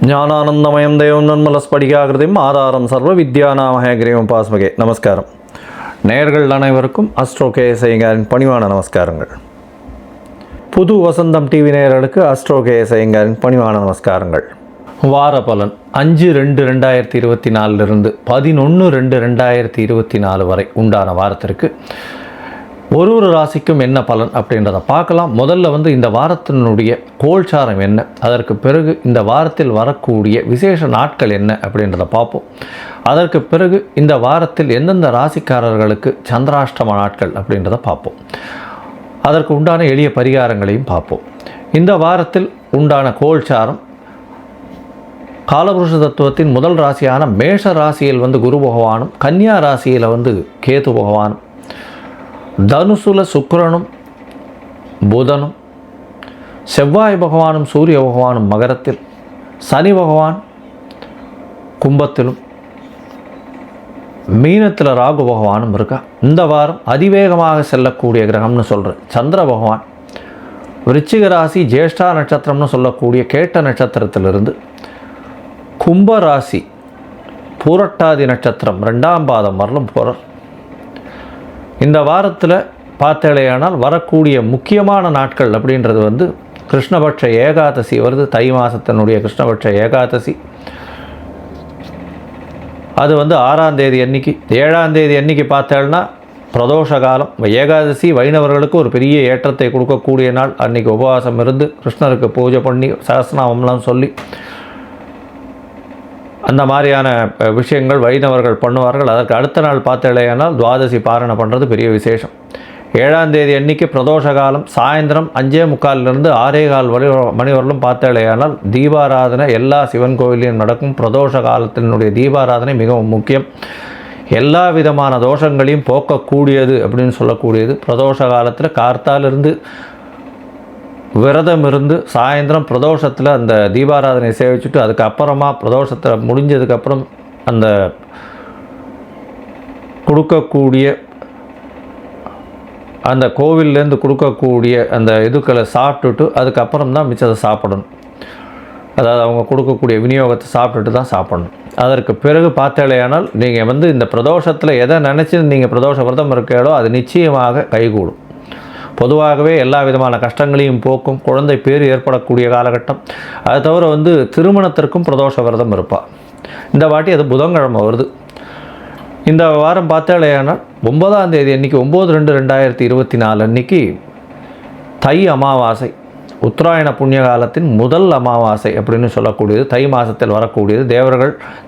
ஞானானந்தமயம் தேவம் நன்மலஸ்படிகாகிருதியும் ஆதாரம் சர்வ வித்யாநாமஹேகிரியம் பாஸ்மகே. நமஸ்காரம். நேயர்கள் அனைவருக்கும் அஸ்ட்ரோ கேஎஸ்ஐயங்காரின் பணிவான நமஸ்காரங்கள். புது வசந்தம் டிவி நேயர்களுக்கு அஸ்ட்ரோ கேஎஸ்ஐயங்காரின் பணிவான நமஸ்காரங்கள். வார பலன் 5/2/2024 11/2/2024 வரை உண்டான வாரத்திற்கு ஒரு ராசிக்கும் என்ன பலன் அப்படின்றத பார்க்கலாம். முதல்ல இந்த வாரத்தினுடைய கோல்சாரம் என்ன, அதற்கு பிறகு இந்த வாரத்தில் வரக்கூடிய விசேஷ நாட்கள் என்ன அப்படின்றத பார்ப்போம். அதற்கு பிறகு இந்த வாரத்தில் எந்தெந்த ராசிக்காரர்களுக்கு சந்திராஷ்டம நாட்கள் அப்படின்றத பார்ப்போம். அதற்கு உண்டான எளிய பரிகாரங்களையும் பார்ப்போம். இந்த வாரத்தில் உண்டான கோல்சாரம் காலபுருஷ தத்துவத்தின் முதல் ராசியான மேஷ ராசியில் குரு பகவானும், கன்னியா ராசியில் கேது பகவானும், தனுசுல சுக்கிரனும் புதனும், செவ்வாய் பகவானும் சூரிய பகவானும் மகரத்தில், சனி பகவான் கும்பத்திலும், மீனத்தில் ராகு பகவானும் இருக்கா. இந்த வாரம் அதிவேகமாக செல்லக்கூடிய கிரகம்னு சொல்கிறேன் சந்திர பகவான் விருச்சிக ராசி ஜேஷ்டா நட்சத்திரம்னு சொல்லக்கூடிய கேட்ட நட்சத்திரத்திலிருந்து கும்பராசி பூரட்டாதி நட்சத்திரம் 2ஆம் பாதம் வரலும் போகிறார். இந்த வாரத்தில் பார்த்தேலையானால் வரக்கூடிய முக்கியமான நாட்கள் அப்படின்றது கிருஷ்ணபட்ச ஏகாதசி வருது. தை மாதத்தினுடைய கிருஷ்ணபட்ச ஏகாதசி அது 6ஆம் தேதி அன்னைக்கு. 7ஆம் தேதி அன்னைக்கு பார்த்தேன்னா பிரதோஷ காலம். ஏகாதசி வைணவர்களுக்கு ஒரு பெரிய ஏற்றத்தை கொடுக்கக்கூடிய நாள். அன்றைக்கி உபவாசம் இருந்து கிருஷ்ணருக்கு பூஜை பண்ணி சகஸ்ரநாமம்லாம் சொல்லி அந்த மாதிரியான விஷயங்கள் வைணவர்கள் பண்ணுவார்கள். அதற்கு அடுத்த நாள் பார்த்தேலையானால் துவாதசி பாரணை பண்ணுறது பெரிய விசேஷம். 7ஆம் தேதி அன்னைக்கு பிரதோஷ காலம். சாயந்தரம் 5:45 6:15 மணி வரலும் பார்த்தேலையானால் தீபாராதனை எல்லா சிவன் கோவிலையும் நடக்கும். பிரதோஷ காலத்தினுடைய தீபாராதனை மிகவும் முக்கியம். எல்லா விதமான தோஷங்களையும் போக்கக்கூடியது அப்படின்னு சொல்லக்கூடியது. பிரதோஷ காலத்தில் கார்த்தாலிருந்து விரதம் இருந்து சாயந்தரம் பிரதோஷத்தில் அந்த தீபாராதனை சேவிச்சுட்டு அதுக்கப்புறமா பிரதோஷத்தில் முடிஞ்சதுக்கப்புறம் அந்த கொடுக்கக்கூடிய அந்த கோவில்லேருந்து கொடுக்கக்கூடிய அந்த இதுக்களை சாப்பிட்டுட்டு அதுக்கப்புறம் தான் மிச்சத்தை சாப்பிடணும். அதாவது அவங்க கொடுக்கக்கூடிய விநியோகத்தை சாப்பிட்டுட்டு தான் சாப்பிடணும். அதற்கு பிறகு பார்த்தேலையானால் நீங்கள் இந்த பிரதோஷத்தில் எதை நினச்சி நீங்கள் பிரதோஷ விரதம் இருக்கீங்களோ அது நிச்சயமாக கைகூடும். பொதுவாகவே எல்லா விதமான கஷ்டங்களையும் போக்கும். குழந்தை பேர் ஏற்படக்கூடிய காலகட்டம். அதை தவிர திருமணத்திற்கும் பிரதோஷ விரதம் இருப்பாள். இந்த வாட்டி அது புதன்கிழமை வருது. இந்த வாரம் பார்த்தாலேயானால் 9ஆம் தேதி அன்றைக்கி 9/2/2024 அன்றைக்கி தை அமாவாசை, உத்தராயண புண்ணிய காலத்தின் முதல் அமாவாசை அப்படின்னு சொல்லக்கூடியது. தை மாதத்தில் வரக்கூடியது.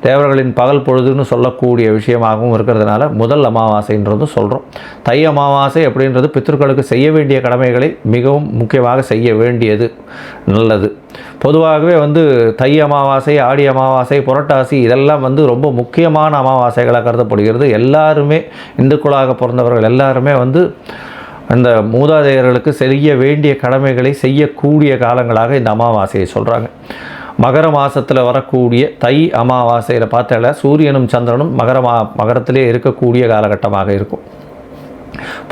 தேவர்களின் பகல் பொழுதுன்னு சொல்லக்கூடிய விஷயமாகவும் இருக்கிறதுனால முதல் அமாவாசைன்றது சொல்கிறோம். தை அமாவாசை அப்படின்றது பித்ருக்களுக்கு செய்ய வேண்டிய கடமைகளை மிகவும் முக்கியமாக செய்ய வேண்டியது நல்லது. பொதுவாகவே தை அமாவாசை, ஆடி அமாவாசை, புரட்டாசி இதெல்லாம் ரொம்ப முக்கியமான அமாவாசைகளாக கருதப்படுகிறது. எல்லாருமே இந்துக்களாக பிறந்தவர்கள் எல்லாருமே அந்த மூதாதையர்களுக்கு செய்ய வேண்டிய கடமைகளை செய்யக்கூடிய காலங்களாக இந்த அமாவாசையை சொல்கிறாங்க. மகர மாதத்தில் வரக்கூடிய தை அமாவாசையில் பார்த்தால சூரியனும் சந்திரனும் மகரத்திலே இருக்கக்கூடிய காலகட்டமாக இருக்கும்.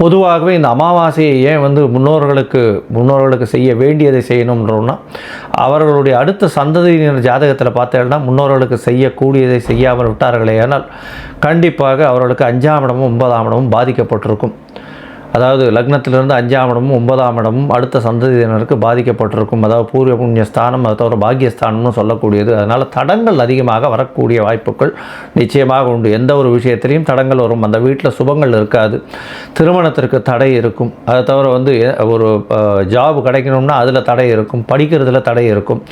பொதுவாகவே இந்த அமாவாசையை ஏன் முன்னோர்களுக்கு செய்ய வேண்டியதை செய்யணும்ன்றோன்னா அவர்களுடைய அடுத்த சந்ததியினர் ஜாதகத்தில் பார்த்தேன்னா முன்னோர்களுக்கு செய்யக்கூடியதை செய்யாமல் விட்டார்களே ஆனால் கண்டிப்பாக அவர்களுக்கு 5ஆம் இடமும் 9ஆம் இடமும் பாதிக்கப்பட்டிருக்கும். அதாவது லக்னத்திலிருந்து 5ஆம் இடமும் 9ஆம் இடமும் அடுத்த சந்ததியினருக்கு பாதிக்கப்பட்டிருக்கும். அதாவது பூர்வ புண்ணிய ஸ்தானம், அதை தவிர பாக்கியஸ்தானம்னு சொல்லக்கூடியது. அதனால் தடங்கள் அதிகமாக வரக்கூடிய வாய்ப்புகள் நிச்சயமாக உண்டு. எந்த ஒரு விஷயத்திலையும் தடங்கள் வரும். அந்த வீட்டில் சுபங்கள் இருக்காது. திருமணத்திற்கு தடை இருக்கும். அதை தவிர ஒரு ஜாப் கிடைக்கணும்னா அதில் தடை இருக்கும். படிக்கிறதுல தடை இருக்கும்.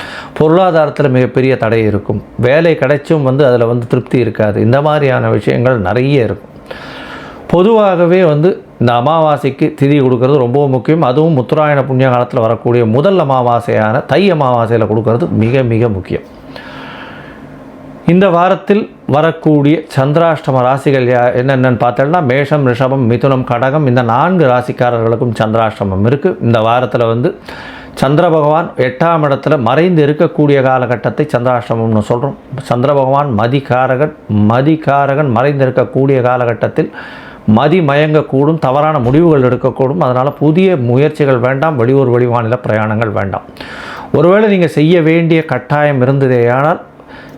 பொருளாதாரத்தில் மிகப்பெரிய தடை இருக்கும். வேலை கிடைச்சும் அதில் திருப்தி இருக்காது. இந்த மாதிரியான விஷயங்கள் நிறைய இருக்கும். பொதுவாகவே இந்த அமாவாசைக்கு திதி கொடுக்கறது ரொம்ப முக்கியம். அதுவும் உத்தராயண புண்ணிய காலத்தில் வரக்கூடிய முதல் அமாவாசையான தை அமாவாசையில் கொடுக்கறது மிக மிக முக்கியம். இந்த வாரத்தில் வரக்கூடிய சந்திராஷ்டம ராசிகள் என்னென்னு பார்த்தோம்னா மேஷம், ரிஷபம், மிதுனம், கடகம் இந்த 4 ராசிக்காரர்களுக்கும் சந்திராஷ்டமம் இருக்குது. இந்த வாரத்தில் சந்திர பகவான் 8ஆம் இடத்துல மறைந்து இருக்கக்கூடிய காலகட்டத்தை சந்திராஷ்டமம்னு சொல்கிறோம். சந்திர பகவான் மதிகாரகன் மறைந்து இருக்கக்கூடிய காலகட்டத்தில் மதி மயங்கக்கூடும், தவறான முடிவுகள் எடுக்கக்கூடும். அதனால் புதிய முயற்சிகள் வேண்டாம். வெளியூர் வெளிமாநில பிரயாணங்கள் வேண்டாம். ஒருவேளை நீங்கள் செய்ய வேண்டிய கட்டாயம் இருந்ததேயானால்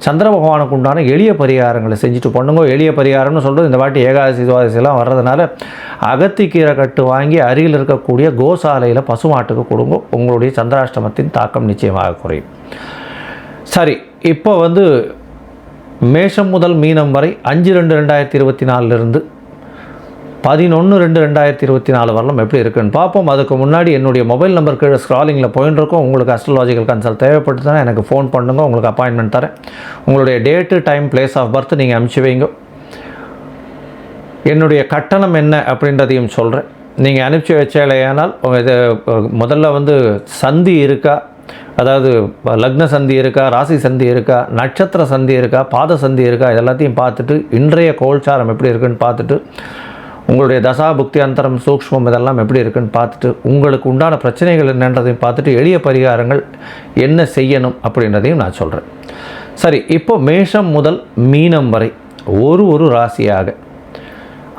சந்திர பகவானுக்கு உண்டான எளிய பரிகாரங்களை செஞ்சுட்டு பண்ணுங்க. எளிய பரிகாரம்னு சொல்கிறது இந்த வாட்டி ஏகாதசி துவாதசிலாம் வர்றதுனால அகத்திக்கீரை கட்டு வாங்கி அருகில் இருக்கக்கூடிய கோசாலையில் பசுமாட்டுக்கு கொடுங்க. உங்களுடைய சந்திராஷ்டமத்தின் தாக்கம் நிச்சயமாக குறையும். சரி, இப்போ மேஷம் முதல் மீனம் வரை 5/2/2024 11/2/2024 வரலாம் எப்படி இருக்குன்னு பார்ப்போம். அதுக்கு முன்னாடி என்னுடைய மொபைல் நம்பர் கீழே ஸ்க்ராலிங்கில் போயின்னு இருக்கோம். உங்களுக்கு அஸ்ட்ராலாஜிக்கல் கன்சல்ட் தேவைப்பட்டுச்சுன்னா எனக்கு ஃபோன் பண்ணுங்க, உங்களுக்கு அப்பாயின்மெண்ட் தரேன். உங்களுடைய date, time, place of birth நீங்கள் அனுப்பிச்சி வைங்க. என்னுடைய கட்டணம் என்ன அப்படின்றதையும் சொல்கிறேன். நீங்கள் அனுப்பிச்சி வச்சாலேயானால் இது முதல்ல சந்தி இருக்கா, அதாவது லக்ன சந்தி இருக்கா, ராசி சந்தி இருக்கா, நட்சத்திர சந்தி இருக்கா, பாத சந்தி இருக்கா, இதெல்லாத்தையும் பார்த்துட்டு இன்றைய கோல்சாரம் எப்படி இருக்குன்னு பார்த்துட்டு உங்களுடைய தசா புக்தி அந்தரம் சூக்ஷ்மம் இதெல்லாம் எப்படி இருக்குன்னு பார்த்துட்டு உங்களுக்கு உண்டான பிரச்சனைகள் என்னன்றதையும் பார்த்துட்டு எளிய பரிகாரங்கள் என்ன செய்யணும் அப்படின்றதையும் நான் சொல்கிறேன். சரி, இப்போ மேஷம் முதல் மீனம் வரை ஒரு ராசியாக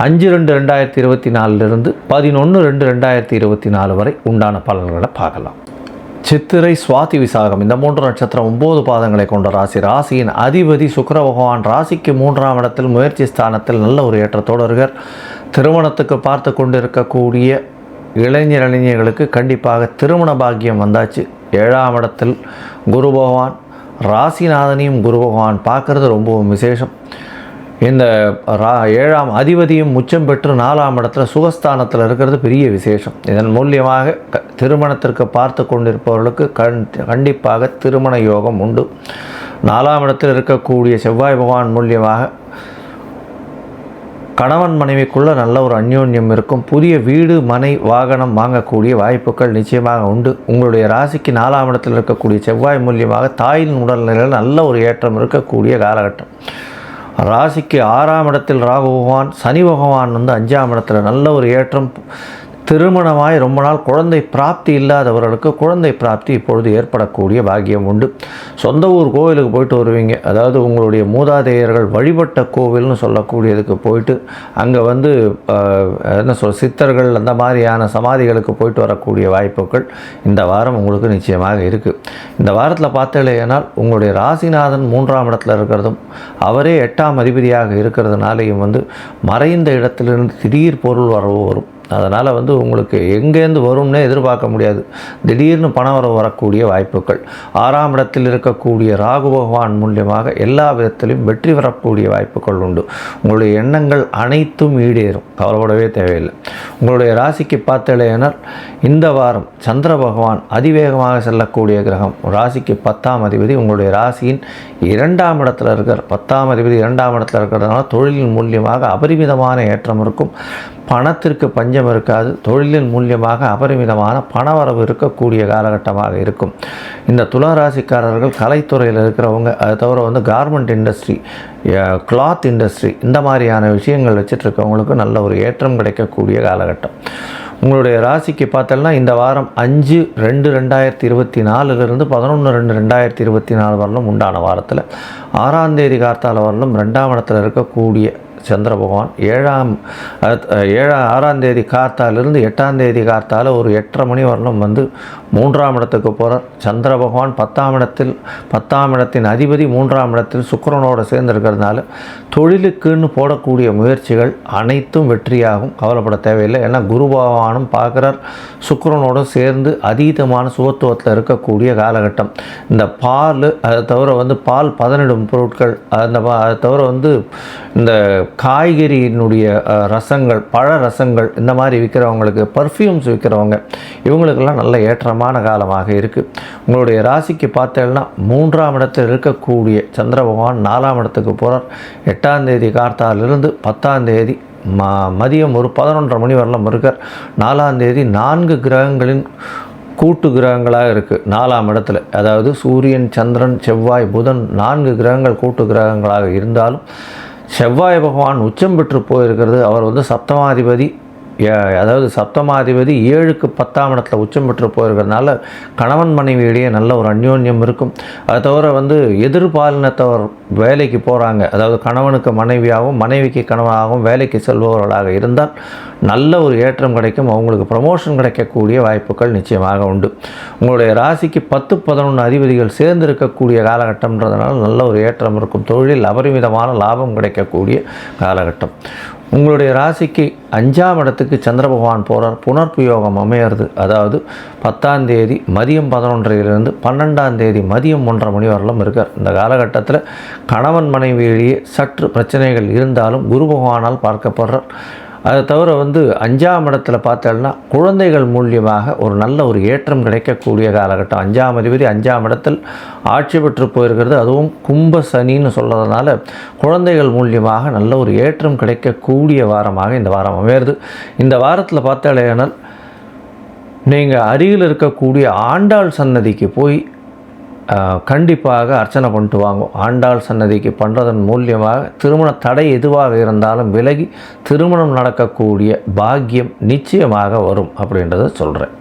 5/2/2024 11/2/2024 வரை உண்டான பலன்களை பார்க்கலாம். சித்திரை, சுவாதி, விசாகம் இந்த 3 நட்சத்திரம் 9 பாதங்களை கொண்ட ராசி. ராசியின் அதிபதி சுக்கிர பகவான் ராசிக்கு 3ஆம் இடத்தில் முயற்சி ஸ்தானத்தில் நல்ல ஒரு ஏற்றத்தோடு இருக்கார். திருமணத்துக்கு பார்த்து கொண்டு இருக்கக்கூடிய இளைஞர்களுக்கு கண்டிப்பாக திருமண பாக்கியம் வந்தாச்சு. 7ஆம் இடத்தில் குரு பகவான், ராசிநாதனையும் குரு பகவான் பார்க்குறது ரொம்பவும் விசேஷம். இந்த 7ஆம் அதிபதியும் உச்சம் பெற்று 4ஆம் இடத்துல சுகஸ்தானத்தில் இருக்கிறது பெரிய விசேஷம். இதன் மூலியமாக திருமணத்திற்கு பார்த்து கொண்டிருப்பவர்களுக்கு கண்டிப்பாக திருமண யோகம் உண்டு. 4ஆம் இடத்தில் இருக்கக்கூடிய செவ்வாய் பகவான் மூலியமாக கணவன் மனைவிக்குள்ள நல்ல ஒரு அந்யோன்யம் இருக்கும். புதிய வீடு, மனை, வாகனம் வாங்கக்கூடிய வாய்ப்புகள் நிச்சயமாக உண்டு. உங்களுடைய ராசிக்கு 4ஆம் இடத்தில் இருக்கக்கூடிய செவ்வாய் மூலியமாக தாயின் உடல்நிலையில் நல்ல ஒரு ஏற்றம் இருக்கக்கூடிய காலகட்டம். ராசிக்கு 6ஆம் இடத்தில் ராகு பகவான், சனி பகவான் 5ஆம் இடத்துல நல்ல ஒரு ஏற்றம். திருமணமாய் ரொம்ப நாள் குழந்தை பிராப்தி இல்லாதவர்களுக்கு குழந்தை பிராப்தி இப்பொழுது ஏற்படக்கூடிய பாக்கியம் உண்டு. சொந்த ஊர் கோவிலுக்கு போயிட்டு வருவீங்க, அதாவது உங்களுடைய மூதாதையர்கள் வழிபட்ட கோவில்னு சொல்லக்கூடியதுக்கு போயிட்டு அங்கே சித்தர்கள் அந்த மாதிரியான சமாதிகளுக்கு போயிட்டு வரக்கூடிய வாய்ப்புகள் இந்த வாரம் உங்களுக்கு நிச்சயமாக இருக்குது. இந்த வாரத்தில் பார்த்தீங்கன்னா உங்களுடைய ராசிநாதன் 3ஆம் இடத்துல இருக்கிறதும் அவரே 8ஆம் அதிபதியாக இருக்கிறதுனாலையும் மறைந்த இடத்திலிருந்து திடீர் பொருள் வரவு வரும். அதனால் உங்களுக்கு எங்கேருந்து வரும்னே எதிர்பார்க்க முடியாது. திடீர்னு பணம் வரக்கூடிய வாய்ப்புகள். 6ஆம் இடத்தில் இருக்கக்கூடிய ராகு பகவான் மூலியமாக எல்லா விதத்திலும் வெற்றி வரக்கூடிய வாய்ப்புகள் உண்டு. உங்களுடைய எண்ணங்கள் அனைத்தும் ஈடேறும், கவலைப்படவே தேவையில்லை. உங்களுடைய ராசிக்கு பார்த்தேனால் இந்த வாரம் சந்திர பகவான் அதிவேகமாக செல்லக்கூடிய கிரகம். ராசிக்கு 10ஆம் அதிபதி உங்களுடைய ராசியின் 2ஆம் இடத்துல இருக்கார். 10ஆம் அதிபதி 2ஆம் இடத்துல இருக்கிறதுனால தொழிலின் மூலியமாக அபரிமிதமான ஏற்றம் இருக்கும். பணத்திற்கு பஞ்சம் இருக்காது. தொழிலின் மூலியமாக அபரிமிதமான பணவரவு இருக்கக்கூடிய காலகட்டமாக இருக்கும். இந்த துளாராசிக்காரர்கள் கலைத்துறையில் இருக்கிறவங்க, அதை தவிர கார்மெண்ட் இண்டஸ்ட்ரி, கிளாத் இண்டஸ்ட்ரி இந்த மாதிரியான விஷயங்கள் வச்சுட்ருக்கவங்களுக்கு நல்ல ஒரு ஏற்றம் கிடைக்கக்கூடிய காலகட்டம். உங்களுடைய ராசிக்கு பார்த்தோம்னா இந்த வாரம் 5/2/2024 11/2/2024 வரலும் உண்டான வாரத்தில் 6ஆம் தேதி கார்த்தால வரலும் 2ஆம் இடத்துல இருக்கக்கூடிய சந்திர பகவான் 6ஆம் தேதி கார்த்தாலிருந்து 8ஆம் தேதி கார்த்தால ஒரு 8:30 மணி வரலும் 3ஆம் இடத்துக்கு போகிறார். சந்திர பகவான் 10ஆம் இடத்தின் அதிபதி 3ஆம் இடத்தில் சுக்கிரனோடு சேர்ந்திருக்கிறதுனால தொழிலுக்குன்னு போடக்கூடிய முயற்சிகள் அனைத்தும் வெற்றியாகும். கவலைப்பட தேவையில்லை. ஏன்னா குரு பகவானும் பார்க்குறார், சுக்கிரனோடு சேர்ந்து அதீதமான சுகத்துவத்தில் இருக்கக்கூடிய காலகட்டம். இந்த பால், அதை தவிர பால் பதனிடும் பொருட்கள், அதை தவிர இந்த காய்கறியினுடைய ரசங்கள், பழ ரசங்கள் இந்த மாதிரி விற்கிறவங்களுக்கு, பர்ஃப்யூம்ஸ் விற்கிறவங்க, இவங்களுக்கெல்லாம் நல்ல ஏற்றமான காலமாக இருக்குது. உங்களுடைய ராசிக்கு பார்த்தேன்னா 3ஆம் இடத்தில் இருக்கக்கூடிய சந்திர பகவான் 4ஆம் இடத்துக்கு போகிறார். 8ஆம் தேதி கார்த்தாலிருந்து 10ஆம் தேதி மதியம் ஒரு 11:30 மணி வரலாம் இருக்கார். 4ஆம் தேதி 4 கிரகங்களின் கூட்டு கிரகங்களாக இருக்குது 4ஆம் இடத்துல. அதாவது சூரியன், சந்திரன், செவ்வாய், புதன் 4 கிரகங்கள் கூட்டு கிரகங்களாக இருந்தாலும் செவ்வாய் பகவான் உச்சம் பெற்று போயிருக்கிறது. அவர் 7ஆம் அதிபதி அதாவது சப்தமாதிபதி 7க்கு 10ஆம் இடத்துல உச்சம் பெற்று போயிருக்கிறதுனால கணவன் மனைவியிடையே நல்ல ஒரு அந்யோன்யம் இருக்கும். அதை தவிர எதிர்பாலினத்தவர் வேலைக்கு போகிறாங்க, அதாவது கணவனுக்கு மனைவியாகவும் மனைவிக்கு கணவனாகவும் வேலைக்கு செல்பவர்களாக இருந்தால் நல்ல ஒரு ஏற்றம் கிடைக்கும். அவங்களுக்கு ப்ரமோஷன் கிடைக்கக்கூடிய வாய்ப்புகள் நிச்சயமாக உண்டு. உங்களுடைய ராசிக்கு 10, 11 அதிபதிகள் சேர்ந்து இருக்கக்கூடிய காலகட்டம்ன்றதுனால நல்ல ஒரு ஏற்றம் இருக்கும். தொழிலில் அபரிமிதமான லாபம் கிடைக்கக்கூடிய காலகட்டம். உங்களுடைய ராசிக்கு 5ஆம் இடத்துக்கு சந்திர பகவான் போகிறார். புனர்ப்பு யோகம் அமையிறது. அதாவது 10ஆம் தேதி மதியம் 11:30 12ஆம் தேதி மதியம் 1:30 மணி வரலும் இருக்கார். இந்த காலகட்டத்தில் கணவன் மனைவியிலேயே சற்று பிரச்சனைகள் இருந்தாலும் குரு பகவானால் பார்க்கப்படுறார். அதை தவிர 5ஆம் இடத்துல பார்த்தோம்னா குழந்தைகள் மூலியமாக ஒரு நல்ல ஒரு ஏற்றம் கிடைக்கக்கூடிய காலகட்டம். 5ஆம் அதிபதி 5ஆம் இடத்தில் ஆட்சி பெற்று போயிருக்கிறது. அதுவும் கும்ப சனின்னு சொல்கிறதுனால குழந்தைகள் மூலியமாக நல்ல ஒரு ஏற்றம் கிடைக்கக்கூடிய வாரமாக இந்த வாரம் அமையிறது. இந்த வாரத்தில் பார்த்தாலேனால் நீங்கள் அருகில் இருக்கக்கூடிய ஆண்டாள் சன்னதிக்கு போய் கண்டிப்பாக அர்ச்சனை பண்ணிட்டு வாங்கும். ஆண்டாள் சன்னதிக்கு பண்ணுறதன் மூலியமாக திருமண தடை எதுவாக இருந்தாலும் விலகி திருமணம் நடக்கக்கூடிய பாக்கியம் நிச்சயமாக வரும் அப்படின்றத சொல்கிறேன்.